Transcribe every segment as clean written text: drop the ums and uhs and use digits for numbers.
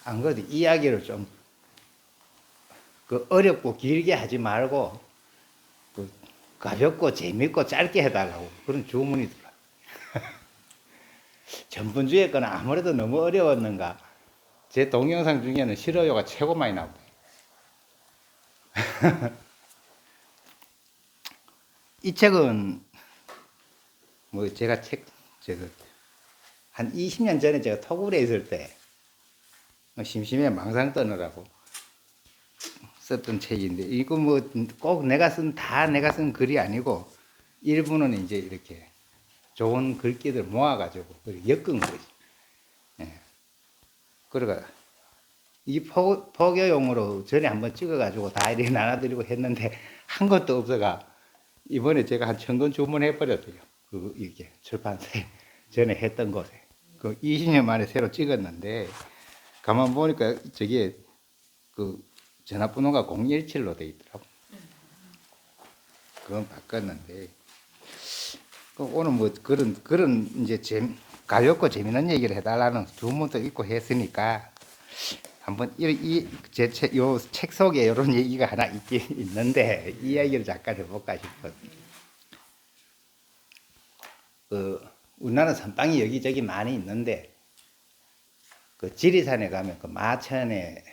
안 그래도 이야기를 좀 그 어렵고 길게 하지 말고 그 가볍고 재밌고 짧게 해달라고 그런 주문이 들어요. 전분주의 거는 아무래도 너무 어려웠는가. 제 동영상 중에는 싫어요가 최고 많이 나오고. 이 책은 뭐 제가 제가 한 20년 전에 제가 토굴에 있을 때 심심해 망상 떠느라고 썼던 책인데, 이거 뭐 꼭 내가 쓴 글이 아니고 일부는 이제 이렇게 좋은 글귀들 모아가지고 엮은 거지. 예. 그러니까 이 포교용으로 전에 한번 찍어가지고 다 이렇게 나눠드리고 했는데 한 것도 없어가 이번에 제가 한 1,000권 주문해버렸어요. 이게 출판사에 전에 했던 곳에. 그 20년 만에 새로 찍었는데 가만 보니까 저게 그 전화번호가 017로 돼 있더라고. 그건 바꿨는데 오늘 뭐 그런 이제 가볍고 재미있는 얘기를 해달라는 주문도 있고 했으니까 한번 요 책 속에 이런 얘기가 하나 있긴 있는데 이 이야기를 잠깐 해볼까 싶어요. 우리나라 선빵이 여기저기 많이 있는데 그 지리산에 가면 그 마천에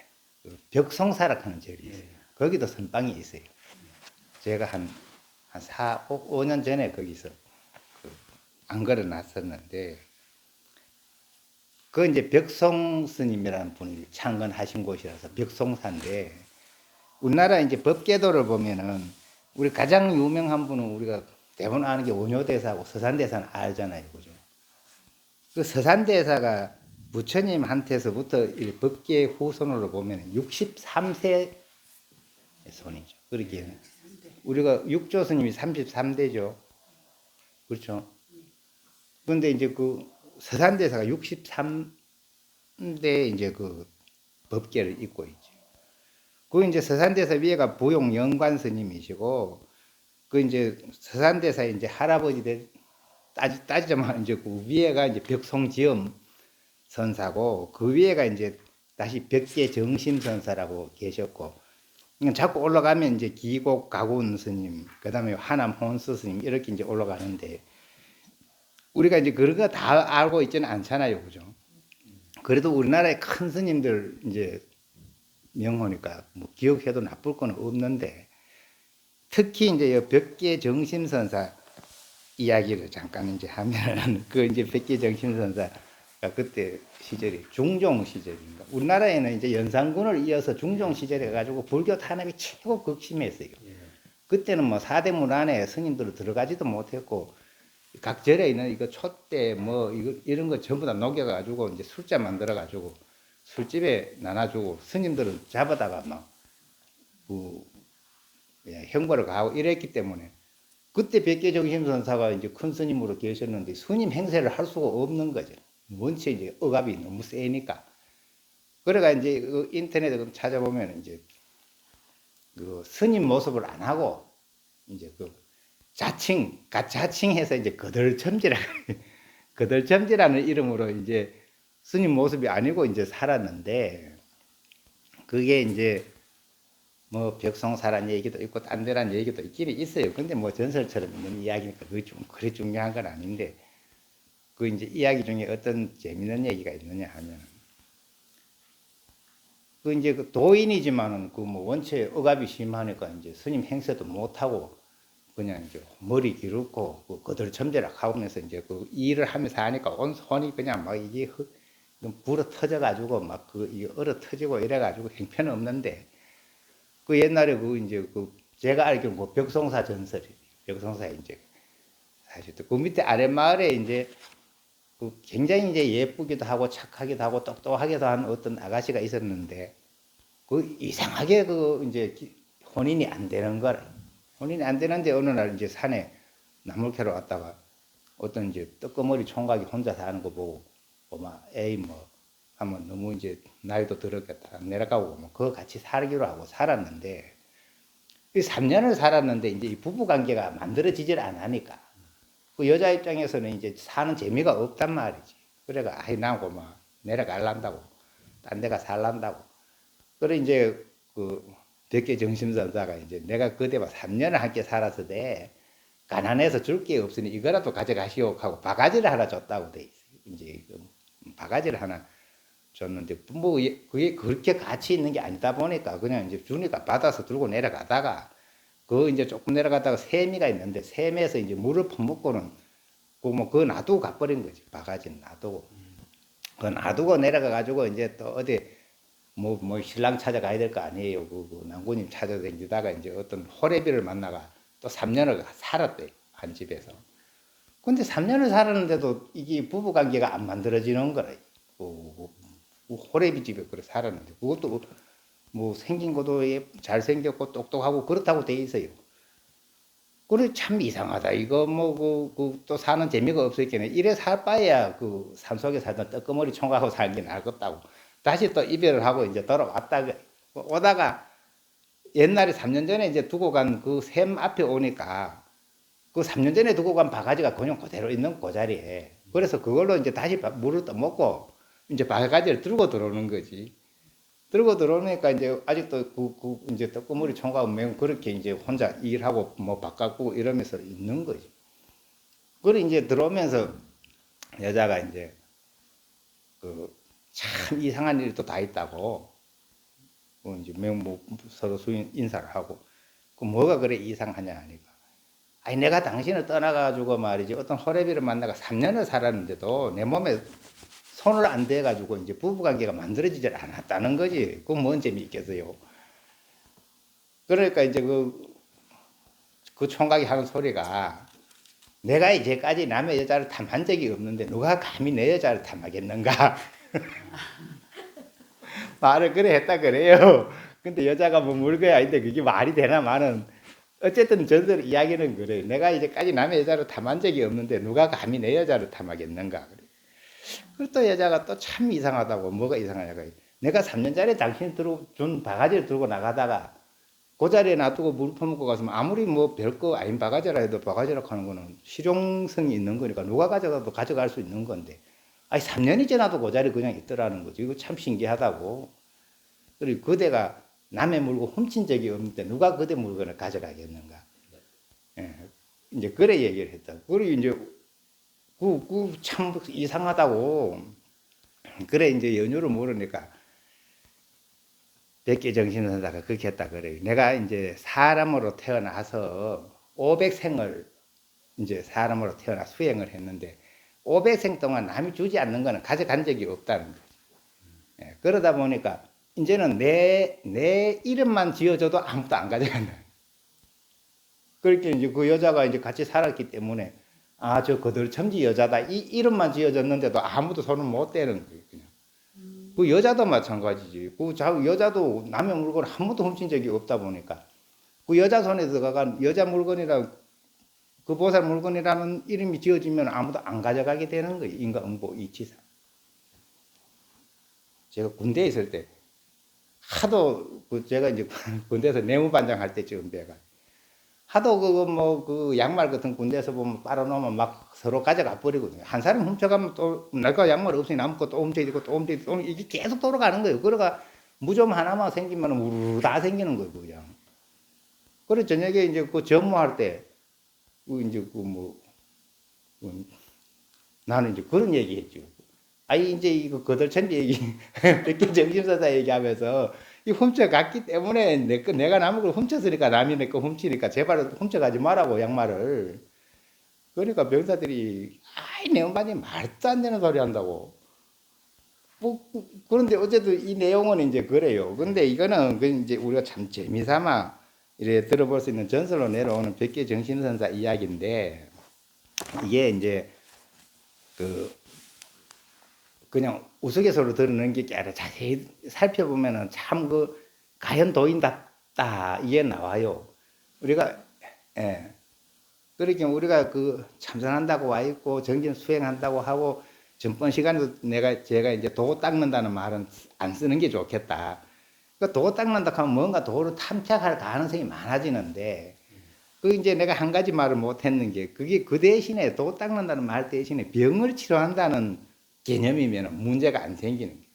그 벽송사락 하는 절이 있어요. 거기도 선빵이 있어요. 제가 한 5년 전에 거기서 안 걸어놨었는데, 그 이제 벽송 스님이라는 분이 창건하신 곳이라서 벽송사인데, 우리나라 이제 법계도를 보면은 우리 가장 유명한 분은 우리가 대부분 아는 게 원효대사하고 서산대사는 알잖아요, 그죠? 그 서산대사가 부처님한테서부터 법계 후손으로 보면 63세 손이죠. 그러기에는 우리가 육조 스님이 33대죠. 그렇죠? 그런데 이제 그 서산대사가 63대 이제 그 법계를 잇고 있죠. 그 이제 서산대사 위에가 부용 영관 스님이시고, 그 이제 서산대사 이제 할아버지들 따지자면 이제 그 위에가 이제 벽송지엄 선사고, 그 위에가 이제 다시 벽계 정심 선사라고 계셨고, 자꾸 올라가면 이제 기곡 가군 스님, 그 다음에 하남 혼수 스님 이렇게 이제 올라가는데, 우리가 이제 그런 거 다 알고 있지는 않잖아요, 그죠? 그래도 우리나라의 큰 스님들 이제 명호니까 뭐 기억해도 나쁠 건 없는데, 특히 이제 벽계 정심선사 이야기를 잠깐 이제 하면은 그 이제 벽계 정심선사가 그때 시절이 중종 시절인가. 우리나라에는 이제 연산군을 이어서 중종 시절에 가지고 불교 탄압이 최고 극심했어요. 그때는 뭐 사대문 안에 스님들은 들어가지도 못했고, 각 절에 있는 이거 촛대 뭐 이런 거 전부 다 녹여가지고 이제 술자 만들어가지고 술집에 나눠주고, 스님들은 잡아다가 막 형벌을 가하고 이랬기 때문에 그때 백계정심선사가 이제 큰 스님으로 계셨는데 스님 행세를 할 수가 없는 거죠. 원체 이제 억압이 너무 세니까. 그래가 이제 그 인터넷에 찾아보면 이제 그 스님 모습을 안 하고 이제 그 자칭해서 이제 거들첨지라는 이름으로 이제 스님 모습이 아니고 이제 살았는데, 그게 이제 뭐 벽송사란 얘기도 있고 딴 데란 얘기도 있긴 있어요. 근데 뭐 전설처럼 있는 이야기니까 그게 좀 그리 중요한 건 아닌데, 그 이제 이야기 중에 어떤 재밌는 얘기가 있느냐 하면, 그 이제 그 도인이지만은 그 뭐 원체 억압이 심하니까 이제 스님 행세도 못하고 그냥 이제 머리 기르고 그 거들첨제락 하면서 이제 그 일을 하면서 하니까 온 손이 그냥 막 이게 불어 터져가지고 막 이게 얼어 터지고 이래가지고 형편없는데, 그 옛날에 그 이제 그 제가 알기로 그 벽송사 전설이, 벽송사 이제 사실 그 밑에 아랫마을에 이제 그 굉장히 이제 예쁘기도 하고 착하기도 하고 똑똑하기도 한 어떤 아가씨가 있었는데, 그 이상하게 그 이제 혼인이 안 되는 거라. 혼인이 안 되는데 어느 날 이제 산에 나물 캐러 왔다가 어떤 이제 뜨거머리 총각이 혼자 사는 거 보고 막 에이 뭐 하면 너무 이제 나이도 들었겠다 내려가고 뭐 그거 같이 살기로 하고 살았는데, 이 3년을 살았는데 이제 이 부부 관계가 만들어지질 않으니까 그 여자 입장에서는 이제 사는 재미가 없단 말이지. 그래가 아이 나고 막 내려갈란다고 딴 데가 살란다고. 그래 이제 그 백계 정신선사가 이제 내가 그대와 3년을 함께 살았으되 가난해서 줄 게 없으니 이거라도 가져가시오 하고 바가지를 하나 줬다고 돼 있어요. 이제 바가지를 하나 줬는데 뭐 그게 그렇게 가치 있는 게 아니다 보니까 그냥 이제 주니까 받아서 들고 내려가다가 그 이제 조금 내려가다가 세미가 있는데 세미에서 이제 물을 퍼먹고는 그거 놔두고 가버린 거지. 바가지는 놔두고. 그거 놔두고 내려가 가지고 이제 또 어디 뭐 신랑 찾아가야 될 거 아니에요. 그 남구님 찾아다니다가 이제 어떤 호래비를 만나가 또 3년을 살았대 한 집에서. 근데 3년을 살았는데도 이게 부부 관계가 안 만들어지는 거래. 그 호래비 집에 그래 살았는데 그것도 뭐 생긴 것도 잘생겼고 똑똑하고 그렇다고 돼 있어요. 그래 참 이상하다. 이거 뭐 또 사는 재미가 없었겠네. 이래 살 바에야 그 산속에 살던 뜨거머리 총각하고 살기 나았겠다고. 다시 또 이별을 하고 이제 돌아왔다. 오다가 옛날에 3년 전에 이제 두고 간 그 샘 앞에 오니까 그 3년 전에 두고 간 바가지가 그냥 그대로 있는 그 자리에. 그래서 그걸로 이제 다시 물을 떠먹고 이제 바가지를 들고 들어오는 거지. 들고 들어오니까 이제 아직도 이제 뜨거머리 총각은 매우 그렇게 이제 혼자 일하고 뭐 바깥고 이러면서 있는 거지. 그래 이제 들어오면서 여자가 이제 그 참 이상한 일이 또 다 있다고. 이제 매우 뭐 서로 인사를 하고. 그 뭐가 그래 이상하냐 하니까. 아니 내가 당신을 떠나가지고 말이지 어떤 호래비를 만나가 3년을 살았는데도 내 몸에 손을 안 대가지고 이제 부부관계가 만들어지질 않았다는 거지. 그건 뭔 재미 있겠어요. 그러니까 이제 그 총각이 하는 소리가 내가 이제까지 남의 여자를 탐한 적이 없는데 누가 감히 내 여자를 탐하겠는가. 말을 그래 했다 그래요. 근데 여자가 뭐 물거야 아닌데 그게 말이 되나마는 어쨌든 저들 이야기는 그래. 내가 이제까지 남의 여자를 탐한 적이 없는데 누가 감히 내 여자를 탐하겠는가 그래. 그리고 또 여자가 또 참 이상하다고. 뭐가 이상하냐고. 내가 3년 전에 당신이 준 바가지를 들고 나가다가 그 자리에 놔두고 물 퍼먹고 갔으면 아무리 뭐 별거 아닌 바가지라 해도 바가지라고 하는 거는 실용성이 있는 거니까 누가 가져가도 가져갈 수 있는 건데 아니 3년이 지나도 그 자리에 그냥 있더라는 거지. 이거 참 신기하다고. 그리고 그대가 남의 물건 훔친 적이 없는데 누가 그대 물건을 가져가겠는가. 예. 이제 그래 얘기를 했다. 그리고 이제 참 이상하다고. 그래 이제 연유를 물으니까 백계 정신선사가 그렇게 했다 그래요. 내가 이제 사람으로 태어나서 500생을 이제 사람으로 태어나 수행을 했는데 500생 동안 남이 주지 않는 거는 가져간 적이 없다는 거죠. 예, 그러다 보니까 이제는 내 이름만 지어줘도 아무도 안 가져간다. 그렇게 이제 그 여자가 이제 같이 살았기 때문에 아, 저 거들첨지 여자다. 이 이름만 지어졌는데도 아무도 손을 못 대는 거예요. 그냥. 그 여자도 마찬가지지. 그 여자도 남의 물건을 한 번도 훔친 적이 없다 보니까 그 여자 손에 들어간 여자 물건이라 그 보살 물건이라는 이름이 지어지면 아무도 안 가져가게 되는 거예요. 인과응보 이치상. 제가 군대에 있을 때 하도 제가 이제 군대에서 내무반장 할 때쯤 배가 하도 그 양말 같은 군대에서 보면 빨아놓으면 막 서로 가져가 버리거든요. 한 사람 훔쳐가면 또 내가 양말 없으니 남은 것도 훔쳐지고 또 훔쳐지고 이게 계속 돌아가는 거예요. 그러가 무좀 하나만 생기면 우르르 다 생기는 거예요, 그냥. 그래 저녁에 이제 그 전무할 때 이제 나는 이제 그런 얘기했죠. 아니 이제 이거 거들천지 얘기, 백개 정신사자 얘기하면서 이 훔쳐갔기 때문에 내가 남의 걸 훔쳤으니까 남이 내 거 훔치니까 제발 훔쳐가지 말라고 양말을. 그러니까 병사들이 아이 내용반이 말도 안 되는 소리 한다고. 뭐 그런데 어쨌든 이 내용은 이제 그래요. 근데 이거는 이제 우리가 참 재미삼아 이래 들어볼 수 있는 전설로 내려오는 백개 정신선사 이야기인데 이게 이제 그냥 우스갯소리로 들은 게 아니라 자세히 살펴보면은 참 가현도인답다 이게 나와요. 우리가 그러니까 우리가 참선한다고 와 있고 정진 수행한다고 하고 전번 시간에도 제가 이제 도 닦는다는 말은 안 쓰는 게 좋겠다. 도 닦는다 하면 뭔가 도를 탐색할 가능성이 많아지는데 이제 내가 한 가지 말을 못 했는 게 그게 그 대신에 도 닦는다는 말 대신에 병을 치료한다는 개념이면 문제가 안 생기는 거예요.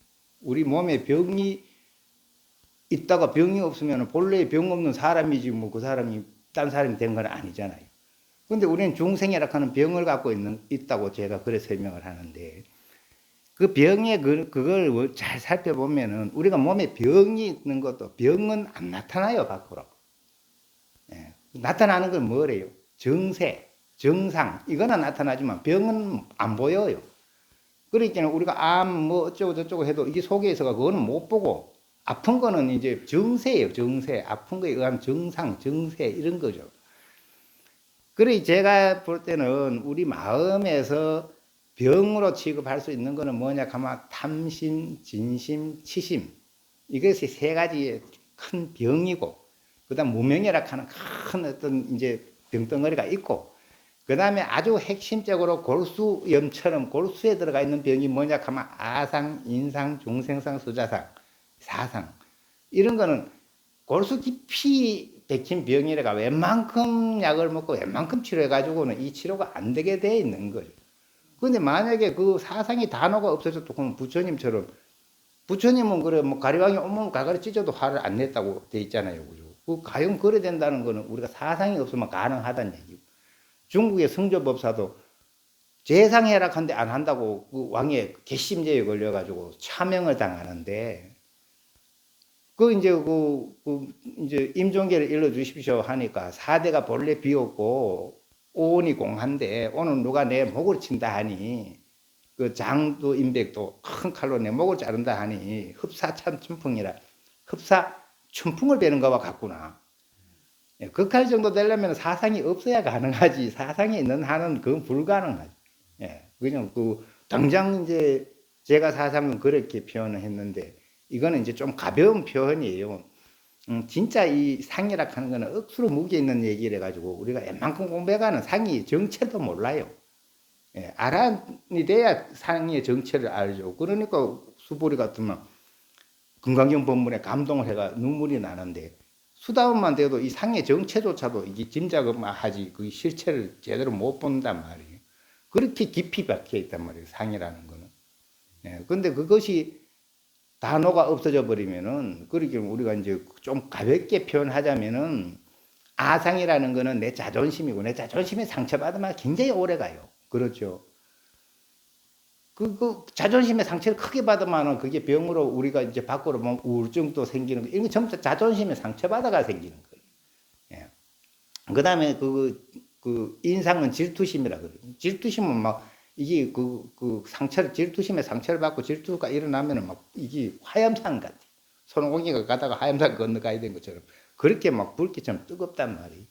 우리 몸에 병이 있다가 병이 없으면 본래 병 없는 사람이지 뭐 그 사람이 딴 사람이 된 건 아니잖아요. 근데 우리는 중생이라 하는 병을 갖고 있다고 제가 그래 설명을 하는데 그 병의 그걸 잘 살펴보면은 우리가 몸에 병이 있는 것도 병은 안 나타나요, 밖으로. 예. 나타나는 건 뭐래요? 정세, 정상, 이거는 나타나지만 병은 안 보여요. 그러니까 우리가 뭐 어쩌고 저쩌고 해도 이게 속에 있어가 그거는 못 보고 아픈 거는 이제 정세예요, 정세. 아픈 거에 의한 정상, 정세, 이런 거죠. 그래, 제가 볼 때는 우리 마음에서 병으로 취급할 수 있는 거는 뭐냐 하면 탐심, 진심, 치심. 이것이 세 가지의 큰 병이고, 그 다음 무명이라 하는 큰 어떤 이제 병덩어리가 있고, 그 다음에 아주 핵심적으로 골수염처럼 골수에 들어가 있는 병이 뭐냐 하면 아상, 인상, 중생상, 수자상, 사상. 이런 거는 골수 깊이 백힌 병이라가 웬만큼 약을 먹고 웬만큼 치료해가지고는 이 치료가 안 되게 돼 있는 거죠. 근데 만약에 그 사상이 단어가 없어졌다 그러면 부처님처럼, 부처님은 그래, 뭐 가리왕이 온몸 가가리 찢어도 화를 안 냈다고 돼 있잖아요. 그죠? 그 가용 그래 된다는 거는 우리가 사상이 없으면 가능하다는 얘기고. 중국의 성조법사도 재상해라 한데 안 한다고 그 왕의 괘씸죄에 걸려가지고 차명을 당하는데, 이제 임종계를 일러주십시오 하니까 사대가 본래 비었고 오온이 공한데 오늘 누가 내 목을 친다 하니 그 장도 임백도 큰 칼로 내 목을 자른다 하니 흡사참 춘풍이라 흡사 춘풍을 베는 거와 같구나. 그 칼 정도 되려면 사상이 없어야 가능하지. 사상이 있는 한은 그건 불가능하지. 그냥 당장 이제 제가 사상은 그렇게 표현을 했는데 이거는 이제 좀 가벼운 표현이에요. 진짜 이 상이라 하는 거는 억수로 무게 있는 얘기를 해가지고 우리가 웬만큼 공부해가는 상이 정체도 몰라요. 알아니 돼야 상의 정체를 알죠. 그러니까 수보리 같으면 금강경 법문에 감동을 해가 눈물이 나는데 수다원만 돼도 이 상의 정체조차도 이게 짐작을 하지 그 실체를 제대로 못 본단 말이에요. 그렇게 깊이 박혀 있단 말이에요. 상이라는 거는. 근데 그것이 단어가 없어져 버리면은, 그러니까 우리가 이제 좀 가볍게 표현하자면은, 아상이라는 거는 내 자존심이고, 내 자존심에 상처받으면 굉장히 오래 가요. 그렇죠. 그 자존심에 상처를 크게 받으면은 그게 병으로 우리가 이제 밖으로 보면 우울증도 생기는 거, 이거 전부 다 자존심에 상처받아가 생기는 거예요. 그 다음에 그 인상은 질투심이라 그래요. 질투심은 막, 이게 그 상처를, 질투심에 상처를 받고 질투가 일어나면은 막 이게 화염산 같아. 손오공이가 가다가 화염산 건너가야 되는 것처럼 그렇게 막 불기처럼 뜨겁단 말이에요.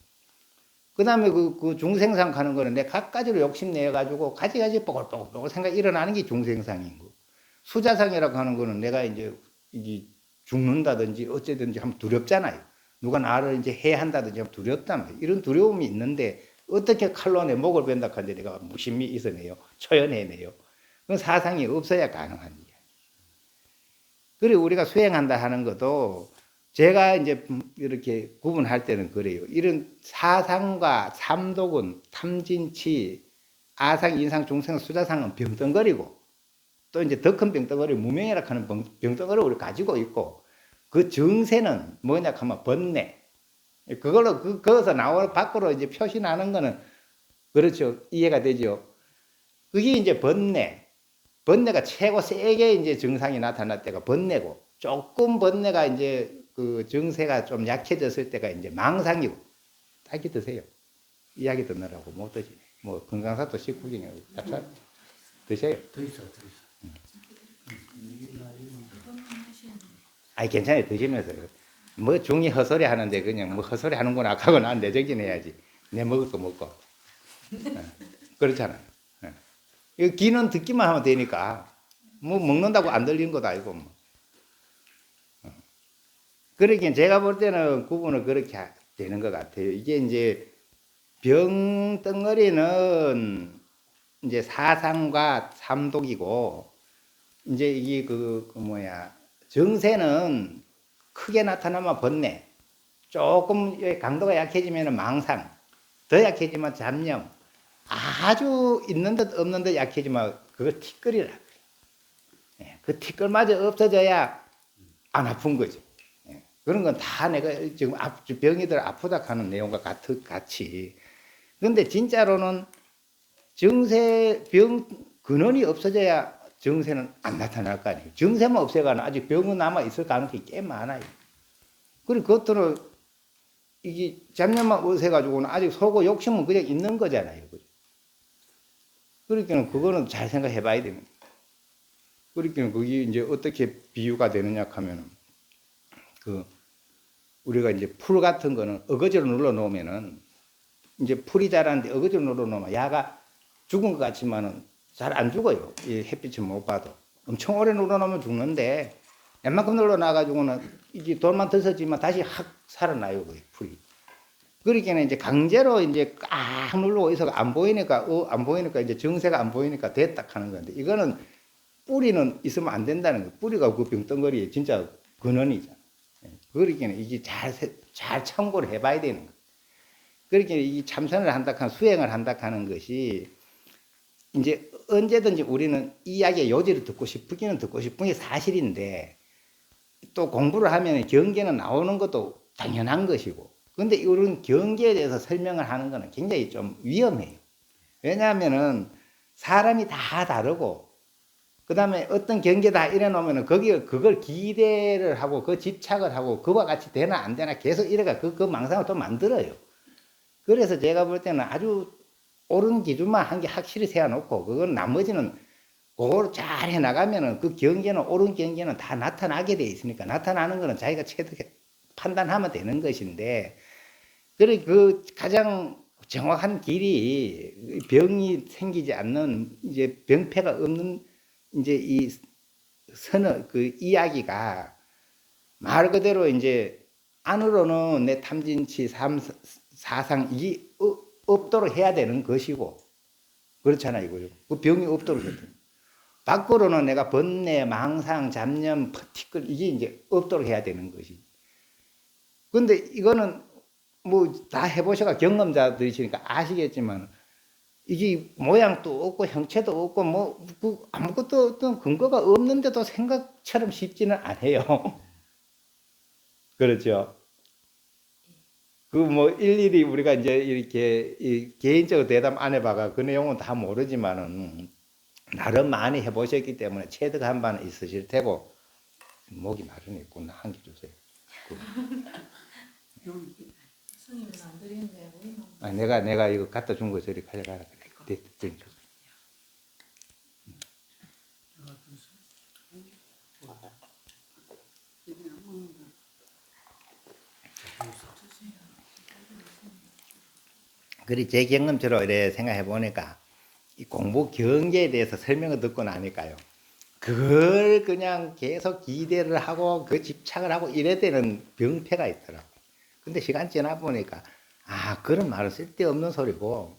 그 다음에 그 중생상 가는 거는 내 갖가지로 욕심내가지고 가지가지 뽀글뽀글 생각이 일어나는 게 중생상인 거. 수자상이라고 하는 거는 내가 이제 이게 죽는다든지 어쨌든지 하면 두렵잖아요. 누가 나를 이제 해한다든지 하면 두렵단 말이에요. 이런 두려움이 있는데 어떻게 칼로 내 목을 벤다 하는데 내가 무심히 있어내요. 초연해내요. 그건 사상이 없어야 가능한 일이야. 그래 우리가 수행한다 하는 것도 제가 이제 이렇게 구분할 때는 그래요. 이런 사상과 삼독은 탐진치, 아상, 인상, 중생, 수자상은 병덩거리고 또 이제 더 큰 병덩어리 무명이라 하는 병덩어리를 우리 가지고 있고 그 정세는 뭐냐 하면 번뇌. 그걸로 거기서 나올 밖으로 이제 표시나는 거는 그렇죠. 이해가 되죠. 그게 이제 번뇌. 번뇌가 최고 세게 이제 증상이 나타날 때가 번뇌고 조금 번뇌가 이제 그 정세가 좀 약해졌을 때가 이제 망상이고. 딱히 드세요. 이야기 듣느라고 못 드시네. 뭐 건강사도 식후경이고 드세요. 더 있어. 아니 괜찮아요. 드시면서 뭐 중이 헛소리 하는데 그냥 뭐 헛소리 하는구나 하고 난 내정진해야지. 내 먹을 거 먹고. 그렇잖아요. 이 귀는 듣기만 하면 되니까 뭐 먹는다고 안 들리는 것도 아니고 뭐. 그러니까 제가 볼 때는 구분을 그렇게 되는 것 같아요. 이게 이제 병덩어리는 이제 사상과 삼독이고 이제 이게 정세는 크게 나타나면 번뇌, 조금 강도가 약해지면 망상, 더 약해지면 잡념, 아주 있는 듯 없는 듯 약해지면 그거 티끌이라 그래요. 그 티끌마저 없어져야 안 아픈 거죠. 예. 그런 건 다 내가 지금 병이들 아프다 하는 내용과 같이. 근데 진짜로는 병 근원이 없어져야 정세는 안 나타날 거 아니에요. 정세만 없애가는 아직 병은 남아 있을 가능성이 꽤 많아요. 그리고 그것들은 이게 잡념만 없애가지고는 아직 속고 욕심은 그냥 있는 거잖아요. 그러니까 그거는 잘 생각해 봐야 됩니다. 그러니까 그게 이제 어떻게 비유가 되느냐 하면은 우리가 이제 풀 같은 거는 어거지로 눌러 놓으면은 이제 풀이 자라는데 어거지로 눌러 놓으면 야가 죽은 것 같지만은 잘 안 죽어요. 이 햇빛을 못 봐도. 엄청 오래 눌러 놓으면 죽는데 웬만큼 눌러 놔가지고는 이게 돌만 드서지만 다시 확 살아나요. 그 풀이. 그러니까 이제 강제로 이제 꽉 누르고 있어가 안 보이니까 이제 정세가 안 보이니까 됐다 하는 건데 이거는 뿌리는 있으면 안 된다는 거예요. 뿌리가 그 병덩어리에 진짜 근원이잖아. 그러니까 이게 잘 참고를 해봐야 되는 거예요. 그러니까 이 참선을 한다 하는 수행을 한다 하는 것이 이제 언제든지 우리는 이 이야기의 요지를 듣고 싶기는 듣고 싶은 게 사실인데 또 공부를 하면 경계는 나오는 것도 당연한 것이고 근데 이런 경계에 대해서 설명을 하는 거는 굉장히 좀 위험해요. 왜냐하면은 사람이 다 다르고 그 다음에 어떤 경계다 이래 놓으면은 그걸 기대를 하고 그 집착을 하고 그와 같이 되나 안 되나 계속 이래가 그 망상을 또 만들어요. 그래서 제가 볼 때는 아주 옳은 기준만 한 개 확실히 세워놓고 그건 나머지는 그걸 잘 해나가면은 그 경계는 옳은 경계는 다 나타나게 돼 있으니까 나타나는 거는 자기가 체득해 판단하면 되는 것인데 그래 그 가장 정확한 길이 병이 생기지 않는 이제 병폐가 없는 이제 이 그 이야기가 말 그대로 이제 안으로는 내 탐진치 사상 이게 없도록 해야 되는 것이고 그렇잖아요. 그 병이 없도록 해야 돼. 밖으로는 내가 번뇌, 망상, 잡념, 티끌 이게 이제 없도록 해야 되는 것이. 근데 이거는 뭐 다 해보셔가 경험자들이시니까 아시겠지만 이게 모양도 없고 형체도 없고 뭐 아무것도 어떤 근거가 없는데도 생각처럼 쉽지는 않아요. 그렇죠. 그 뭐 일일이 우리가 이제 이렇게 개인적으로 대담 안 해봐가 그 내용은 다 모르지만은 나름 많이 해보셨기 때문에 체득 한 바는 있으실 테고 목이 마르겠구나 한 개 주세요. 스님은 안 드리는데 아, 내가 이거 갖다 준 거 저리 가져가라 그래. 그리 제 경험처럼 이래 생각해 보니까 이 공부 경계에 대해서 설명을 듣고 나니까요. 그걸 그냥 계속 기대를 하고 그 집착을 하고 이래 되는 병폐가 있더라고요. 근데 시간 지나 보니까 그런 말은 쓸데없는 소리고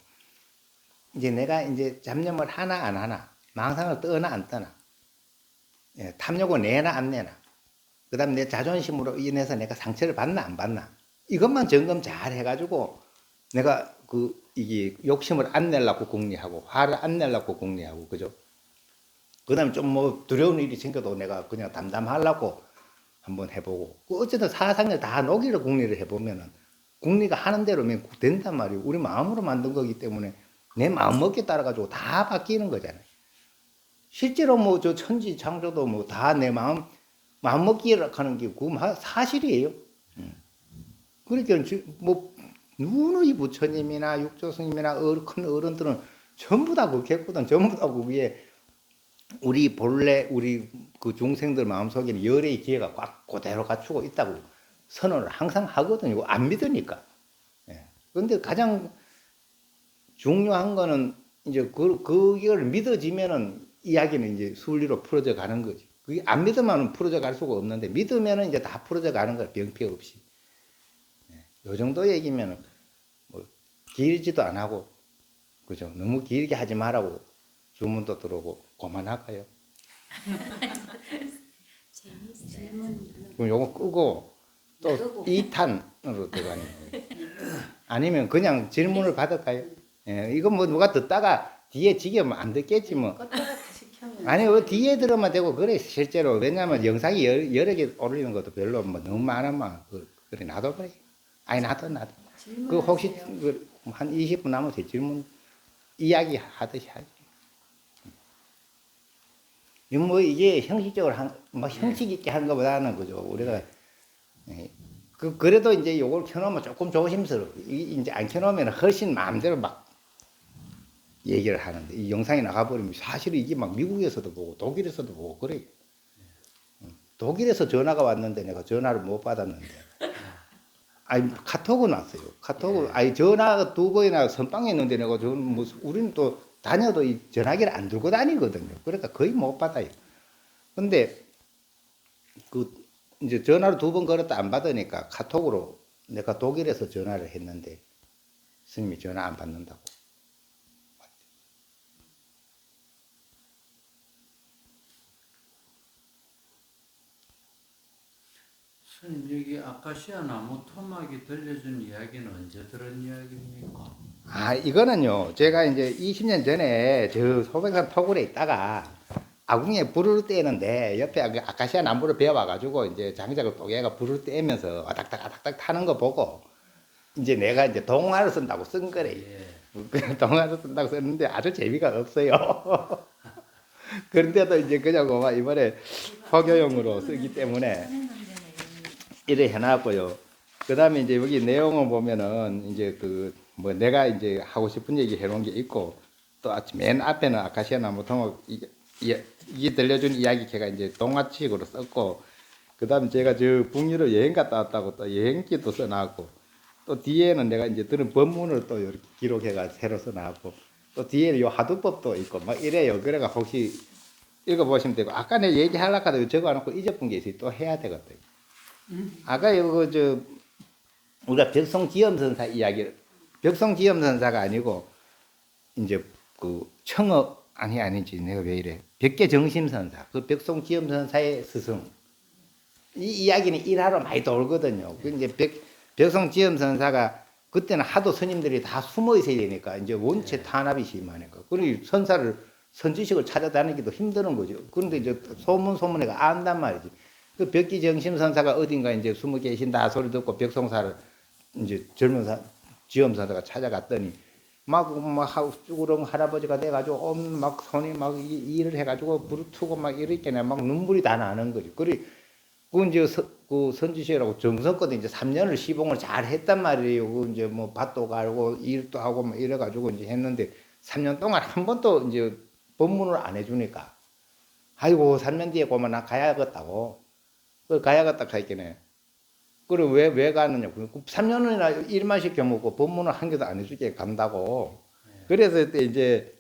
이제 내가 이제 잡념을 하나 안 하나 망상을 떠나 안 떠나 탐욕을 내나 안 내나 그 다음에 내 자존심으로 인해서 내가 상처를 받나 안 받나 이것만 점검 잘 해가지고 내가 이게 욕심을 안 내려고 궁리하고 화를 안 내려고 궁리하고 그죠? 그 다음에 좀 뭐 두려운 일이 생겨도 내가 그냥 담담하려고 한번 해보고 어쨌든 사상을 다 녹이려 궁리를 해보면은 궁리가 하는 대로면 된단 말이에요. 우리 마음으로 만든 거기 때문에 내 마음먹기에 따라 가지고 다 바뀌는 거잖아요. 실제로 뭐 저 천지 창조도 뭐 다 내 마음먹기를 하는 게 그 사실이에요. 그러니까 뭐 누누이 부처님이나 육조스님이나 큰 어른들은 전부 다 그렇게 했거든. 전부 다 거기에 우리 본래 우리 그 중생들 마음속에는 열의 기회가 꽉 그대로 갖추고 있다고 선언을 항상 하거든요. 안 믿으니까. 그런데 가장 중요한 거는 이제 그걸 믿어지면은 이야기는 이제 순리로 풀어져 가는 거지. 그게 안 믿으면 풀어져 갈 수가 없는데 믿으면은 이제 다 풀어져 가는 거야. 병폐 없이. 요 정도 얘기면은 뭐 길지도 안 하고 그죠? 너무 길게 하지 말라고 주문도 들어오고 그만할까요? 그럼 요거 끄고 또 2탄으로 들어가는 거예요. 아니면 그냥 질문을 받을까요? 이건 뭐 누가 듣다가 뒤에 지겨우면 안 듣겠지 뭐. 껐다가 다시 켜면 아니, 그 뒤에 들으면 되고, 그래, 실제로. 왜냐면 영상이 여러 개 올리는 것도 별로 뭐 너무 많으면, 그래, 놔둬, 그래. 아니, 놔둬. 그 혹시, 질문하세요. 한 20분 남으면 질문, 이야기 하듯이 하지. 뭐, 이게 형식적으로 뭐, 형식 있게 한 것보다는, 그죠. 우리가, 예. 그래도 이제 요걸 켜놓으면 조금 조심스러워. 이제 안 켜놓으면 훨씬 마음대로 막 얘기를 하는데, 이 영상이 나가버리면 사실 이게 막 미국에서도 보고, 독일에서도 보고, 그래. 독일에서 전화가 왔는데 내가 전화를 못 받았는데. 아니, 카톡은 왔어요. 카톡은, 아니, 전화가 2번이나 선빵했는데 내가 우리는 또 다녀도 이 전화기를 안 들고 다니거든요. 그러니까 거의 못 받아요. 근데, 이제 전화를 2번 걸었다 안 받으니까 카톡으로 내가 독일에서 전화를 했는데 스님이 전화 안 받는다고. 스님, 여기 아카시아 나무 토막이 들려준 이야기는 언제 들은 이야기입니까? 아, 이거는요, 제가 이제 20년 전에 저 소백산 토굴에 있다가 아궁이에 불을 떼는데 옆에 아카시아 나무를 베어와가지고 이제 장작을 또개가 불을 떼면서 아닥닥 타는 거 보고 이제 내가 이제 동화를 쓴다고 쓴 거래. 예. 동화를 쓴다고 썼는데 아주 재미가 없어요. 그런데도 이제 그냥 뭐 이번에 화교용으로 쓰기 때문에 이래 해놨고요. 그 다음에 이제 여기 내용을 보면은 이제 뭐 내가 이제 하고 싶은 얘기 해놓은 게 있고 또 맨 앞에는 아카시아 나무 토목 이게 들려준 이야기 제가 이제 동화책으로 썼고 그 다음에 제가 저 북유럽 여행 갔다 왔다고 또 여행기도 써놨고 또 뒤에는 내가 이제 들은 법문을 또 이렇게 기록해가 새로 써놨고 또 뒤에 요 하두법도 있고 막 이래요. 그래가 혹시 읽어보시면 되고 아까 내 얘기하려고 하다가 적어놓고 잊어본 게 있어요. 또 해야 되거든요. 아까 이거 우리가 벽송지엄선사 이야기를 벽송지엄선사가 아니고 이제 청업 아니지 내가 왜 이래 벽계정심선사 그 벽송지엄선사의 스승 이 이야기는 일하러 많이 돌거든요. 그 이제 벽송지엄선사가 그때는 하도 스님들이 다 숨어 있어야 되니까 이제 원체 탄압이 심하니까 그러니 선지식을 찾아다니기도 힘드는 거죠. 그런데 이제 소문에가 안단 말이지. 그 벽기정심선사가 어딘가 이제 숨어 계신다 소리 듣고 벽송사를 이제 지엄선사가 찾아갔더니 막 쭈구렁 할아버지가 돼가지고 막 손이 막 일을 해가지고 부르트고 막 이렇게 막 눈물이 다 나는 거지. 그 이제 그 선지시라고 정성껏 이제 3년을 시봉을 잘 했단 말이에요. 그 이제 뭐 밭도 갈고 일도 하고 막 이래가지고 이제 했는데 3년 동안 한 번도 이제 법문을 안 해주니까 아이고 3년 뒤에 고만 나 가야겠다고. 그 가야겠다 하겠네. 그래 왜 가느냐. 3년이나 일만 시켜먹고 법문을 한 개도 안 해주게 간다고. 그래서 그때 이제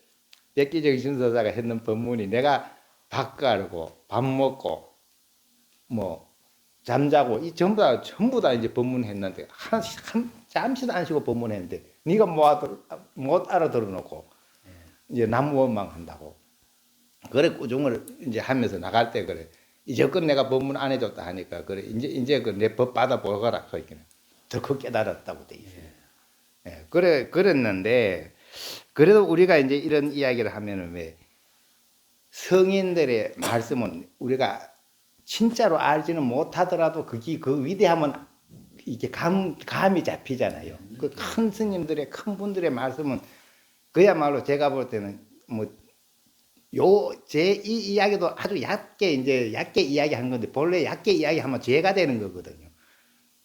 백기정 신서사가 했는 법문이 내가 밥 가르고 밥 먹고 뭐 잠자고 이 전부 다 이제 법문했는데 잠시도 안 쉬고 법문했는데 네가 못 알아들어 놓고 이제 나무원망 한다고. 그래 꾸중을 이제 하면서 나갈 때 그래. 이제껏 내가 법문 안 해줬다 하니까 그래 이제 그 내 법 받아 보거라 그렇게 더 깨달았다고 돼 있어요. 예, 그랬는데 그래도 우리가 이제 이런 이야기를 하면은 왜 성인들의 말씀은 우리가 진짜로 알지는 못하더라도 그 위대함은 이게 감이 잡히잖아요. 그 큰 스님들의 큰 분들의 말씀은 그야말로 제가 볼 때는 뭐 이 이야기도 아주 얕게 이야기한 건데, 본래 얕게 이야기하면 죄가 되는 거거든요.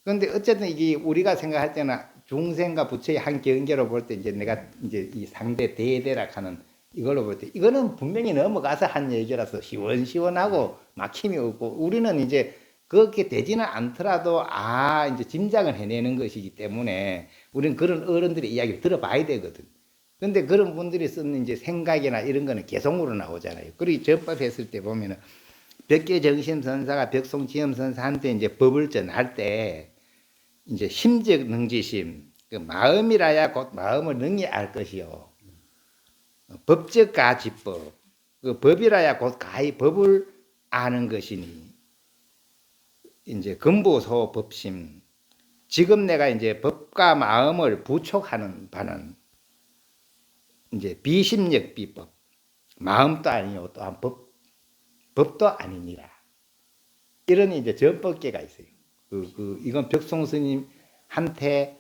그런데 어쨌든 이게 우리가 생각할 때는 중생과 부처의 한 경계로 볼 때 이제 내가 이제 이 상대 대대락 하는 이걸로 볼 때, 이거는 분명히 넘어가서 한 얘기라서 시원시원하고 막힘이 없고, 우리는 이제 그렇게 되지는 않더라도, 이제 짐작을 해내는 것이기 때문에, 우리는 그런 어른들의 이야기를 들어봐야 되거든. 근데 그런 분들이 쓰는 이제 생각이나 이런 거는 개성으로 나오잖아요. 그리고 전법 했을 때 보면은 벽계정심선사가 벽송지엄선사한테 이제 법을 전할 때 이제 심적 능지심, 그 마음이라야 곧 마음을 능히 알 것이요. 법적 가지법, 그 법이라야 곧 가히 법을 아는 것이니 이제 근보소 법심. 지금 내가 이제 법과 마음을 부촉하는 바는 이제 비심력 비법, 마음도 아니요 또한 법도 아니니라. 이런 이제 전법계가 있어요. 이건 벽송 스님한테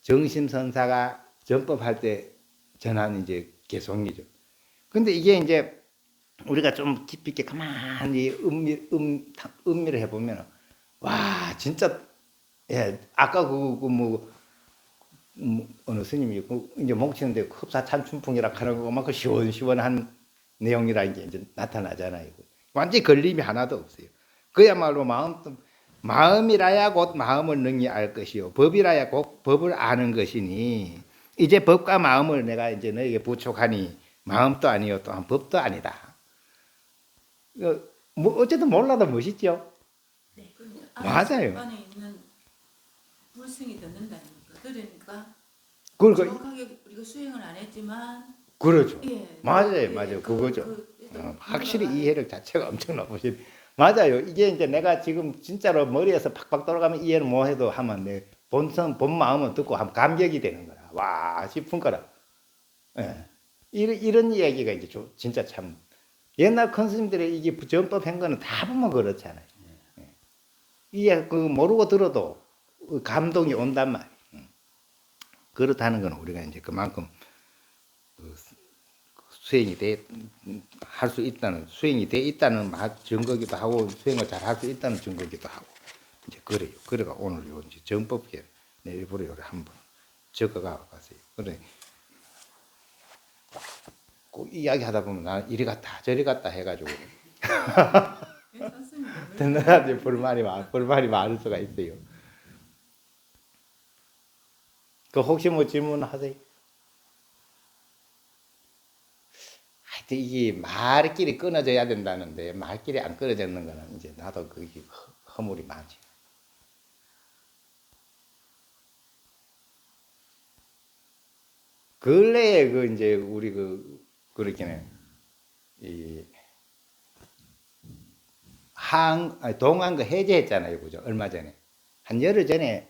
정심선사가 전법할 때 전한 이제 개송이죠. 근데 이게 이제 우리가 좀 깊이 있게 가만히 음미를 해보면, 와, 진짜, 예, 아까 어느 스님이 이제 목치는데 흡사찬춘풍이라 하는 거만큼 시원시원한 내용이라는 게 이제 나타나잖아요. 완전히 걸림이 하나도 없어요. 그야말로 마음이라야 곧 마음을 능히 알 것이요. 법이라야 곧 법을 아는 것이니, 이제 법과 마음을 내가 이제 너에게 부촉하니, 마음도 아니요. 또한 법도 아니다. 뭐, 어쨌든 몰라도 멋있죠? 네. 맞아요. 안에 있는 불승이 듣는다니까. 그러니까 정확하게 우리가 수행을 안 했지만 그렇죠. 예, 맞아요, 맞아요. 그거죠. 확실히 이해력 자체가 엄청 높으신. 맞아요. 이게 이제 내가 지금 진짜로 머리에서 팍팍 돌아가면 이해를 못 해도 하면 내 본 마음은 듣고 하면 감격이 되는 거라. 와, 싶은 거라. 예. 이런 이야기가 이제 진짜 참. 옛날 큰 스님들의 이게 전법 한 거는 다 보면 그렇잖아요. 예. 이게 모르고 들어도 감동이 온단 말이에요. 그렇다는 건 우리가 이제 그만큼 수행이 할 수 있다는, 수행이 돼 있다는 증거기도 하고, 수행을 잘 할 수 있다는 증거기도 하고, 이제 그래요. 그래가 오늘 요 이제 정법계 일부러 요래 한번 적어가 봤어요. 그래. 꼭 이야기 하다 보면 나는 이리 갔다 저리 갔다 해가지고 괜찮습니다. 듣는 사람들이 불만이 많을 수가 있어요. 그 혹시 뭐 질문하세요? 하여튼 이게 말길이 끊어져야 된다는데 말길이 안 끊어지는 거는 이제 나도 그게 허물이 많지. 근래에 이제 우리 그렇게는 이 동한 해제했잖아요, 그죠? 얼마 전에 한 열흘 전에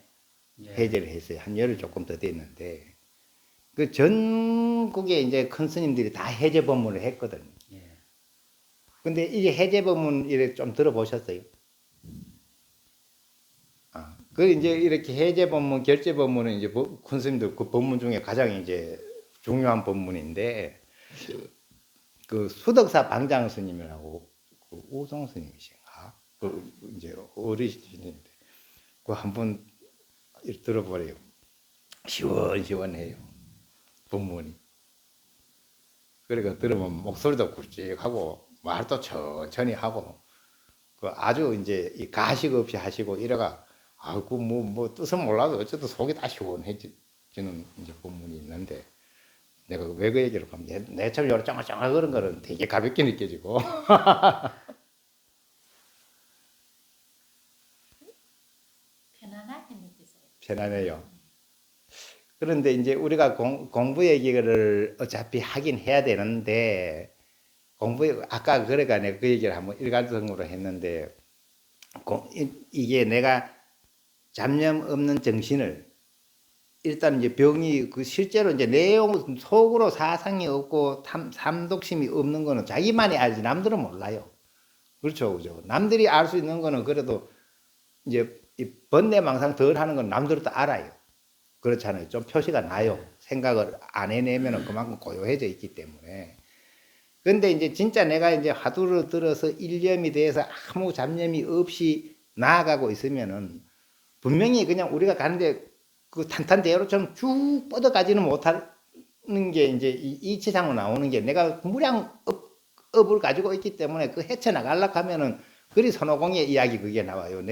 해제를 했어요. 한 열흘 조금 더 됐는데 그 전국에 이제 큰 스님들이 다 해제 법문을 했거든요. 근데 이게 해제 법문 이렇게 좀 들어보셨어요? 그 이제 이렇게 해제 법문, 결제 법문은 이제 큰 스님들 그 법문 중에 가장 이제 중요한 법문인데 그 수덕사 방장 스님이라고 그 우성 스님이신가? 그 이제 어르신인데 그 한번 들어보래요. 시원시원해요. 법문이. 그러니까 들으면 목소리도 굵직하고 말도 천천히 하고 그 아주 이제 이 가식 없이 하시고 이래가 아이고 뭐 뜻은 몰라도 어쨌든 속이 다 시원해지는 이제 법문이 있는데 내가 왜 그 얘기를 하면 내처럼 요렇게 쫑알쫑알 그런 거는 되게 가볍게 느껴지고 편안하게 느끼세요. 편안해요. 그런데 이제 우리가 공부 얘기를 어차피 하긴 해야 되는데 아까 그래가 내가 그 얘기를 한번 일관성으로 했는데 이게 내가 잡념 없는 정신을 일단 이제 병이 실제로 이제 내용 속으로 사상이 없고 삼독심이 없는 거는 자기만이 알지 남들은 몰라요. 그렇죠, 그죠? 남들이 알 수 있는 거는 그래도 이제 이 번뇌망상 덜 하는 건 남들도 알아요. 그렇잖아요. 좀 표시가 나요. 생각을 안 해내면 그만큼 고요해져 있기 때문에. 근데 이제 진짜 내가 이제 화두를 들어서 일념이 돼서 아무 잡념이 없이 나아가고 있으면은 분명히 그냥 우리가 가는데 그 탄탄대로처럼 쭉 뻗어가지는 못하는 게 이제 이 이치상으로 나오는 게 내가 무량 업을 가지고 있기 때문에 그 헤쳐나가려고 하면은 그리 손오공의 이야기 그게 나와요.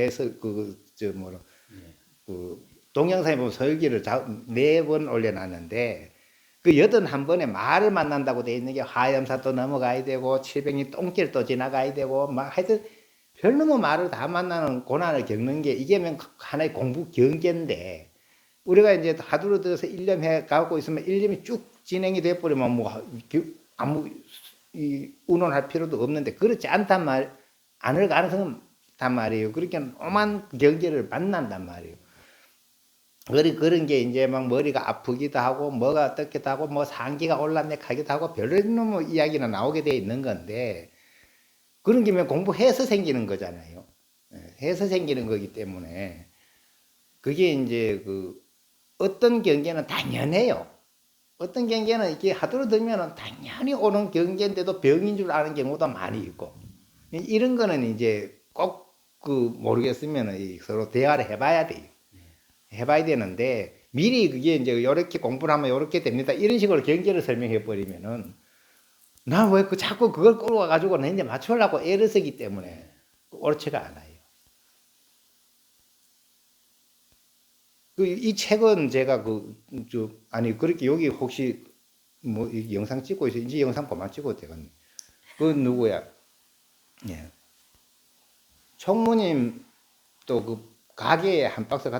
동영상에 보면 설기를 4번 올려놨는데 그 81번에 말을 만난다고 돼 있는 게 화염사도 넘어가야 되고 칠병이 똥길도 지나가야 되고 막 하여튼 별놈의 말을 다 만나는 고난을 겪는 게 이게 하나의 공부 경계인데 우리가 이제 하두를 들어서 일념해 가고 있으면 일념이 쭉 진행이 돼 버리면 뭐 아무 운운할 필요도 없는데 그렇지 않을 가능성은 단 말이에요. 그렇게 오만 경계를 만난단 말이에요. 그런 게 이제 막 머리가 아프기도 하고 뭐가 어떻기도 하고 뭐 상기가 올라내가기도 하고 별놈의 이야기는 나오게 돼 있는 건데 그런 김에 공부해서 생기는 거잖아요. 예, 해서 생기는 거기 때문에 그게 이제 그 어떤 경계는 당연해요. 어떤 경계는 이렇게 하도록 들면은 당연히 오는 경계인데도 병인 줄 아는 경우도 많이 있고 이런 거는 이제 꼭 그 모르겠으면은 서로 대화를 해봐야 돼요. 해봐야 되는데 미리 그게 이제 이렇게 공부를 하면 이렇게 됩니다. 이런 식으로 경계를 설명해 버리면은 나 왜 그 자꾸 그걸 끌어와 가지고 내 이제 맞추려고 애를 쓰기 때문에 옳지가 않아요. 이 책은 제가 아니 그렇게 여기 혹시 뭐 이 영상 찍고 있어 이제 영상 그만 찍어도 되겠네. 그 누구야? 예. 총무님 또 그 가게에 한 박스 갖다